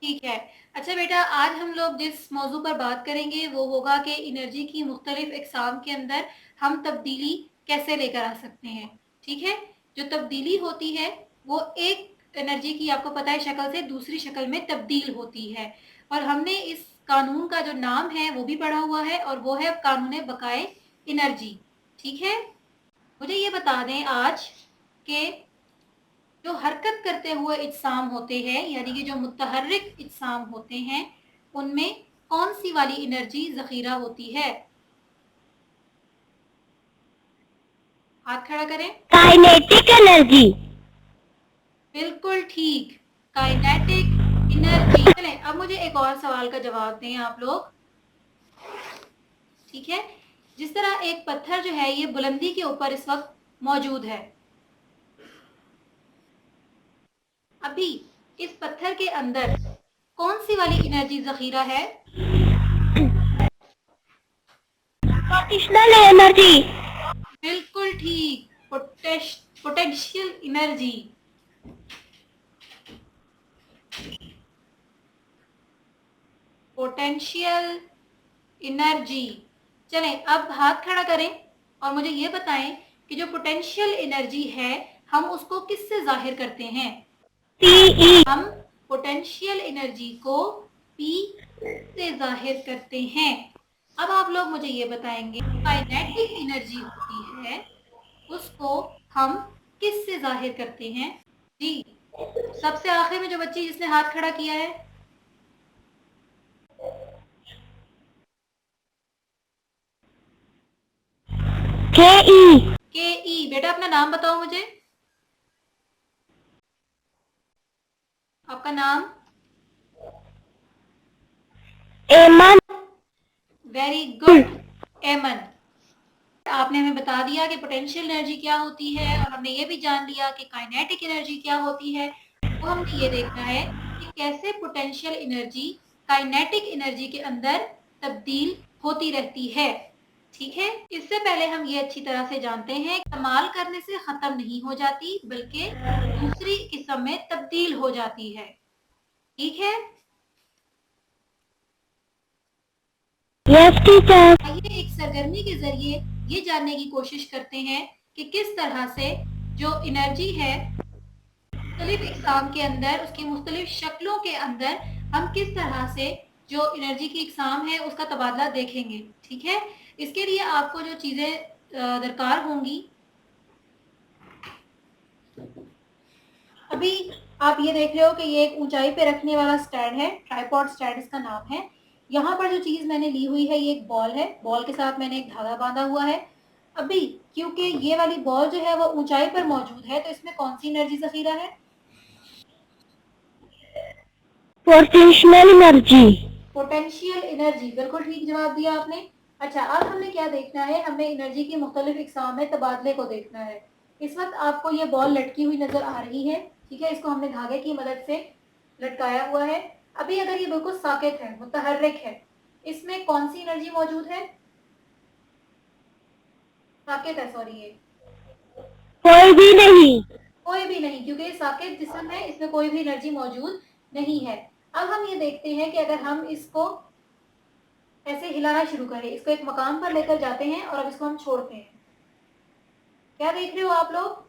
ठीक है। अच्छा बेटा, आज हम लोग जिस मौजू पर बात करेंगे वो होगा कि एनर्जी की मुख्तलिफ इकसाम के अंदर हम तब्दीली कैसे लेकर आ सकते हैं। ठीक है? जो तब्दीली होती है वो एक एनर्जी की आपको पता है शक्ल से दूसरी शक्ल में तब्दील होती है, और हमने इस कानून का जो नाम है वो भी पढ़ा हुआ है, और वो है कानून बकाए एनर्जी। ठीक है? मुझे ये बता दें आज कि जो हरकत करते हुए इज्साम होते हैं, यानी कि जो मुतहर्रिक इज्साम होते हैं, उनमें कौन सी वाली एनर्जी ज़ख़ीरा होती है? हाथ खड़ा करें। Kinetic energy. बिल्कुल ठीक, काइनेटिक एनर्जी। चलें, अब मुझे एक और सवाल का जवाब दें आप लोग। ठीक है? जिस तरह एक पत्थर जो है ये बुलंदी के ऊपर इस वक्त मौजूद है, अभी इस पत्थर के अंदर कौन सी वाली एनर्जी ज़ख़ीरा है? Potential energy. बिल्कुल ठीक, पोटेंशियल एनर्जी। Potential energy. चलें, अब हाथ खड़ा करें और मुझे ये बताएं कि जो पोटेंशियल एनर्जी है हम उसको किससे जाहिर करते हैं? पीई। हम पोटेंशियल एनर्जी को P से जाहिर करते हैं। अब आप लोग मुझे ये बताएंगे काइनेटिक एनर्जी होती है उसको हम किस से जाहिर करते हैं? जी, सबसे आखिर में जो बच्ची जिसने हाथ खड़ा किया है, के ई। के ई। बेटा अपना नाम बताओ मुझे, आपका नाम। एमन। वेरी गुड, एमन। आपने हमें बता दिया कि पोटेंशियल एनर्जी क्या होती है, और हमने ये भी जान लिया कि काइनेटिक एनर्जी क्या होती है। तो हमने ये देखना है कि कैसे पोटेंशियल एनर्जी काइनेटिक एनर्जी के अंदर तब्दील होती रहती है। ठीक है? इससे पहले हम ये अच्छी तरह से जानते हैं इस्तेमाल करने से खत्म नहीं हो जाती बल्कि दूसरी किस्म में तब्दील हो जाती है। ठीक है? Yes teacher. आइए एक सरगर्मी के जरिए ये जानने की कोशिश करते हैं कि किस तरह से जो एनर्जी है मुख्तलिफ इकसाम के अंदर, उसकी मुख्तलिफ शक्लों के अंदर हम किस तरह से जो एनर्जी की इकसाम है उसका तबादला देखेंगे। ठीक है? इसके लिए आपको जो चीज़ें दरकार होंगी, अभी आप ये देख रहे हो कि ये एक ऊंचाई पे रखने वाला स्टैंड है, ट्राइपॉड स्टैंड इसका नाम है। यहाँ पर जो चीज़ मैंने ली हुई है ये एक बॉल है, बॉल के साथ मैंने एक धागा बांधा हुआ है। अभी क्योंकि ये वाली बॉल जो है वो ऊंचाई पर मौजूद है, तो इसमें कौन सी एनर्जी ज़ख़ीरा है? Potential energy. Potential energy. बिल्कुल ठीक जवाब दिया आपने। अच्छा, अब हमने क्या देखना है, हमें एनर्जी की मुख्तलिफ इकसाम में तबादले को देखना है। इस वक्त आपको ये बॉल लटकी हुई नजर आ रही है। ठीक है? इसको हमने धागे की मदद से लटकाया हुआ है। अभी अगर ये बिल्कुल साकित है, मुतहर्रिक है, इसमें कौन सी एनर्जी मौजूद है? साकित है, सॉरी, ये कोई भी नहीं। कोई भी नहीं, क्योंकि ये साकित जिस्म है, इसमें कोई भी एनर्जी मौजूद नहीं है। अब हम ये देखते हैं कि अगर हम इसको ऐसे हिलाना शुरू करें, इसको एक मकाम पर लेकर जाते हैं और अब इसको हम छोड़ते हैं, क्या देख रहे हो आप लोग?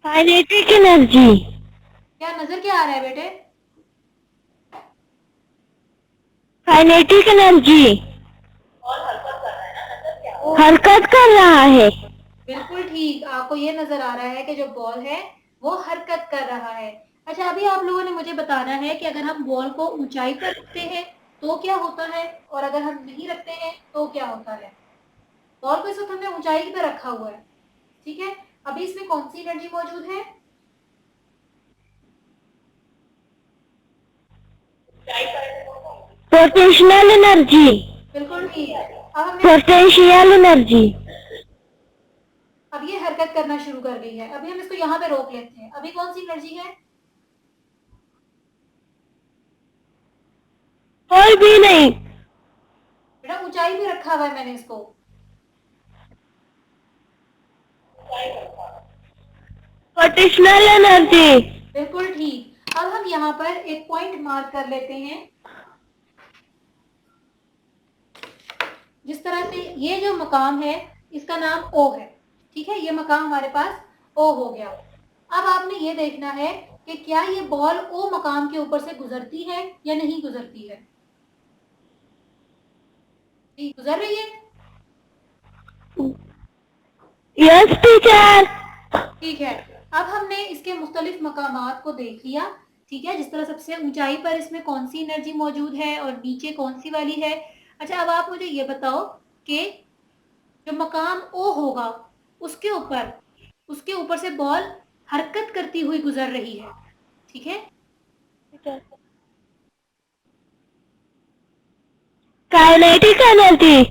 Kinetic energy. क्या नजर क्या आ रहा है बेटे? Kinetic energy. हरकत कर रहा है। बिल्कुल ठीक, आपको ये नजर आ रहा है कि जो बॉल है वो हरकत कर रहा है। अच्छा, अभी आप लोगों ने मुझे बताना है कि अगर हम बॉल को ऊंचाई पर रखते हैं तो क्या होता है, और अगर हम नहीं रखते हैं तो क्या होता है। बॉल को इस वक्त हमने ऊंचाई पर रखा हुआ है। ठीक है? अभी इसमें कौन सी एनर्जी मौजूद है? Potential energy. बिल्कुल ठीक। अब हमें पोटेंशियल एनर्जी। अब ये हरकत करना शुरू कर गई है, अभी हम इसको यहाँ पे रोक लेते हैं। अभी कौन सी एनर्जी है? कोई भी नहीं। बेटा ऊंचाई पे रखा हुआ है मैंने इसको। Potential energy. बिल्कुल ठीक। अब हम यहाँ पर एक पॉइंट मार्क कर लेते हैं। जिस तरह से ये जो मकाम है इसका नाम ओ है, ठीक है, ये मकाम हमारे पास ओ हो गया। अब आपने ये देखना है कि क्या ये बॉल ओ मकाम के ऊपर से गुजरती है या नहीं गुजरती है। जी, गुजर रही है। Yes teacher. ठीक है, अब हमने इसके मुख्तलिफ मकामात को देख लिया, ठीक है, जिस तरह सबसे ऊंचाई पर इसमें कौन सी एनर्जी मौजूद है और नीचे कौन सी वाली है। अच्छा, अब आप मुझे ये बताओ कि जो मकाम ओ होगा उसके ऊपर से बॉल हरकत करती हुई गुजर रही है, ठीक है। Kinetic energy.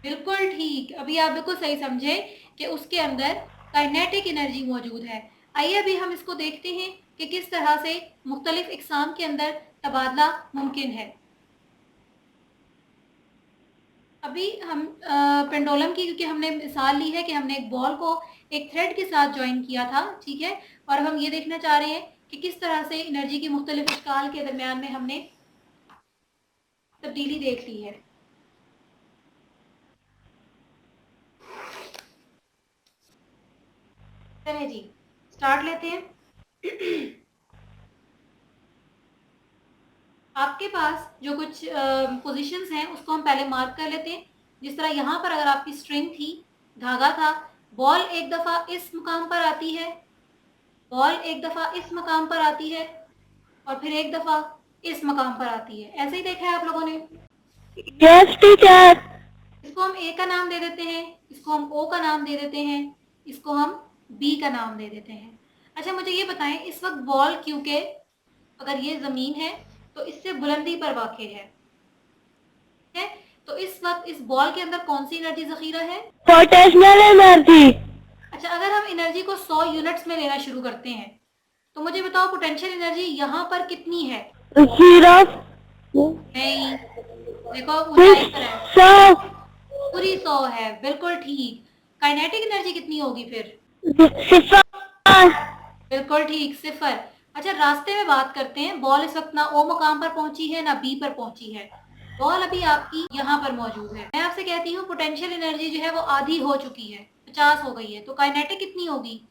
बिल्कुल ठीक, अभी आप बिल्कुल सही समझे कि उसके अंदर काइनेटिक एनर्जी मौजूद है। आइए अभी हम इसको देखते हैं कि किस तरह से मुख्तलिफ इकसाम के अंदर तबादला मुमकिन है। अभी हम पेंडुलम की, क्योंकि हमने मिसाल ली है कि हमने एक बॉल को एक थ्रेड के साथ ज्वाइन किया था, ठीक है, और हम ये देखना चाह रहे हैं कि किस तरह से एनर्जी की मुख्तलिफ अशकाल के दरमियान में हमने तब्दीली देख ली है। चलिए जी, स्टार्ट लेते हैं। आपके पास जो कुछ पोजीशंस हैं उसको हम पहले मार्क कर लेते हैं। जिस तरह यहाँ पर अगर आपकी स्ट्रिंग थी, धागा था, बॉल एक दफ़ा इस मुकाम पर आती है, बॉल एक दफ़ा इस मकाम पर आती है और फिर एक दफ़ा इस मकाम पर आती है। ऐसे ही देखा है आप लोगों ने। Yes teacher. इसको हम ए का नाम दे देते हैं, इसको हम ओ का नाम दे देते हैं, इसको हम बी का नाम दे देते हैं। अच्छा, मुझे ये बताएं, इस वक्त बॉल क्योंकि अगर ये ज़मीन है तो इससे बुलंदी पर वाक़ है, तो इस वक्त इस बॉल के अंदर कौन सी एनर्जी ज़ख़ीरा है। Potential energy. अच्छा, अगर हम एनर्जी को 100 यूनिट्स में लेना शुरू करते हैं तो मुझे बताओ पोटेंशियल एनर्जी यहाँ पर कितनी है। 0। नहीं, देखो ऊंचाई पर है, 100। पूरी 100 है, बिल्कुल ठीक। काइनेटिक एनर्जी कितनी होगी फिर। 0। बिल्कुल ठीक, 0। अच्छा, रास्ते में बात करते हैं। बॉल इस वक्त ना ओ मकाम पर पहुंची है ना बी पर पहुंची है, बॉल अभी आपकी यहाँ पर मौजूद है। मैं आपसे कहती हूँ पोटेंशियल एनर्जी जो है वो आधी हो चुकी है, 50 हो गई है, तो काइनेटिक कितनी होगी।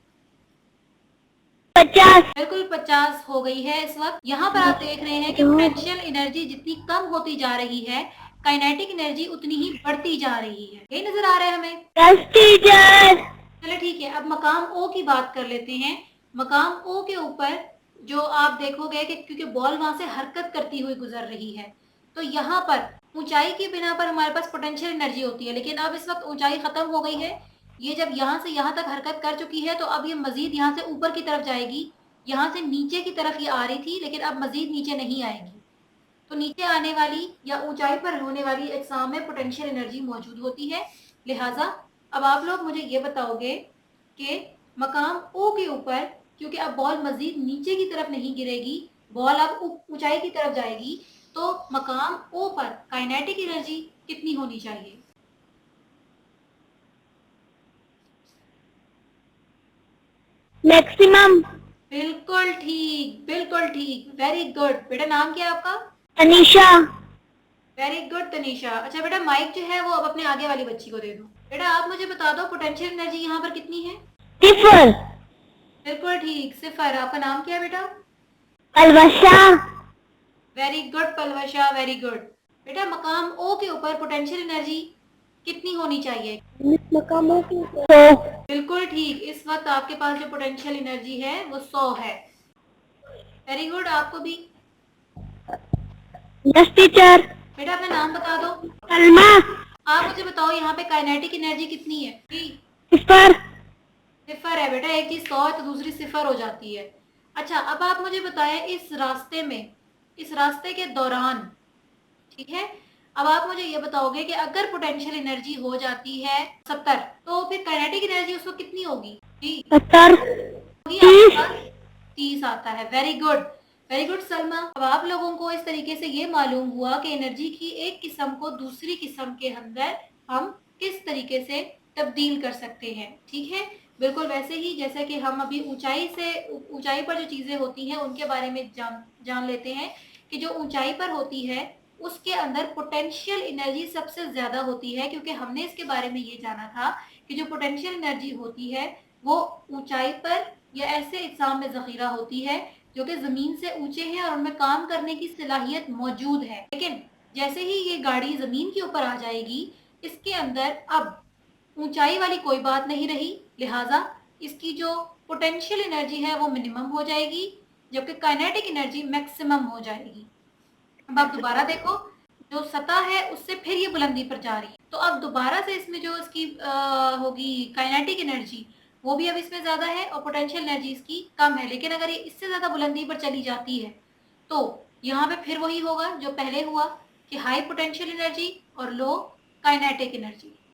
50। बिल्कुल 50 हो गई है इस वक्त। यहाँ पर आप देख रहे हैं कि पोटेंशियल एनर्जी जितनी कम होती जा रही है, काइनेटिक एनर्जी उतनी ही बढ़ती जा रही है। यही नजर आ रहा है हमें। Yes teacher. चलो ठीक है, अब मकाम ओ की बात कर लेते हैं। मकाम ओ के ऊपर जो आप देखोगे कि क्योंकि बॉल वहां से हरकत करती हुई गुजर रही है, तो यहाँ पर ऊंचाई की बिना पर हमारे पास पोटेंशियल एनर्जी होती है, लेकिन अब इस वक्त ऊंचाई खत्म हो गई है। ये जब यहाँ से यहाँ तक हरकत कर चुकी है तो अब ये मजीद यहाँ से ऊपर की तरफ जाएगी। यहाँ से नीचे की तरफ ये आ रही थी, लेकिन अब मजीद नीचे नहीं आएगी। तो नीचे आने वाली या ऊंचाई पर होने वाली अजसाम में पोटेंशियल एनर्जी मौजूद होती है। लिहाजा अब आप लोग मुझे ये बताओगे कि मकाम ओ के ऊपर, क्योंकि अब बॉल मजीद नीचे की तरफ नहीं गिरेगी, बॉल अब ऊंचाई की तरफ जाएगी, तो मकाम ओ पर काइनेटिक एनर्जी कितनी होनी चाहिए। मैक्सिमम। बिल्कुल ठीक, बिल्कुल ठीक, वेरी गुड। बेटा नाम क्या है आपका। तनीषा। Very good Tanisha. अच्छा बेटा, माइक जो है वो अब अपने आगे वाली बच्ची को दे दो। बेटा आप मुझे बता दो पोटेंशियल एनर्जी यहाँ पर कितनी है। 0। बिल्कुल ठीक, 0। आपका नाम क्या है बेटा। Alvasha. Very good Palwasha, very good. बेटा मकाम ओ के ऊपर पोटेंशियल एनर्जी कितनी होनी चाहिए। मकामों की 100। बिल्कुल ठीक, इस वक्त आपके पास जो पोटेंशियल एनर्जी है वो 100 है। वेरी गुड, आपको भी। Yes teacher. बेटा अपना नाम बता दो। सलमा। आप मुझे बताओ यहाँ पे काइनेटिक एनर्जी कितनी है। 0। 0 है बेटा, एक चीज 100 है तो दूसरी 0 हो जाती है। अच्छा, अब आप मुझे बताएं इस रास्ते के दौरान, ठीक है, अब आप मुझे ये बताओगे कि अगर पोटेंशियल एनर्जी हो जाती है 70, तो फिर काइनेटिक एनर्जी उसको कितनी होगी। 70। होगी आपके 30। पास 30 आता है। Very good, very good Salma. अब आप लोगों को इस तरीके से ये मालूम हुआ कि एनर्जी की एक किस्म को दूसरी किस्म के अंदर हम किस तरीके से तब्दील कर सकते हैं, ठीक है। बिल्कुल वैसे ही जैसे कि हम अभी ऊंचाई पर जो चीजें होती हैं उनके बारे में जान लेते हैं कि जो ऊंचाई पर होती है उसके अंदर पोटेंशियल एनर्जी सबसे ज्यादा होती है, क्योंकि हमने इसके बारे में ये जाना था कि जो पोटेंशियल एनर्जी होती है वो ऊंचाई पर या ऐसे एग्जाम में जखीरा होती है जो कि जमीन से ऊंचे हैं और उनमें काम करने की सलाहियत मौजूद है। लेकिन जैसे ही ये गाड़ी जमीन के ऊपर आ जाएगी, इसके अंदर अब ऊंचाई वाली कोई बात नहीं रही, लिहाजा इसकी जो पोटेंशियल एनर्जी है वो मिनिमम हो जाएगी, जबकि काइनेटिक एनर्जी मैक्सिमम हो जाएगी। अब आप दोबारा देखो, जो सतह है उससे फिर ये बुलंदी पर जा रही है, तो अब दोबारा से इसमें जो इसकी होगी काइनेटिक एनर्जी, वो भी अब इसमें ज्यादा है और पोटेंशियल एनर्जी इसकी कम है। लेकिन अगर ये इससे ज्यादा बुलंदी पर चली जाती है तो यहाँ पे फिर वही होगा जो पहले हुआ कि हाई पोटेंशियल एनर्जी और लो काइनेटिक एनर्जी।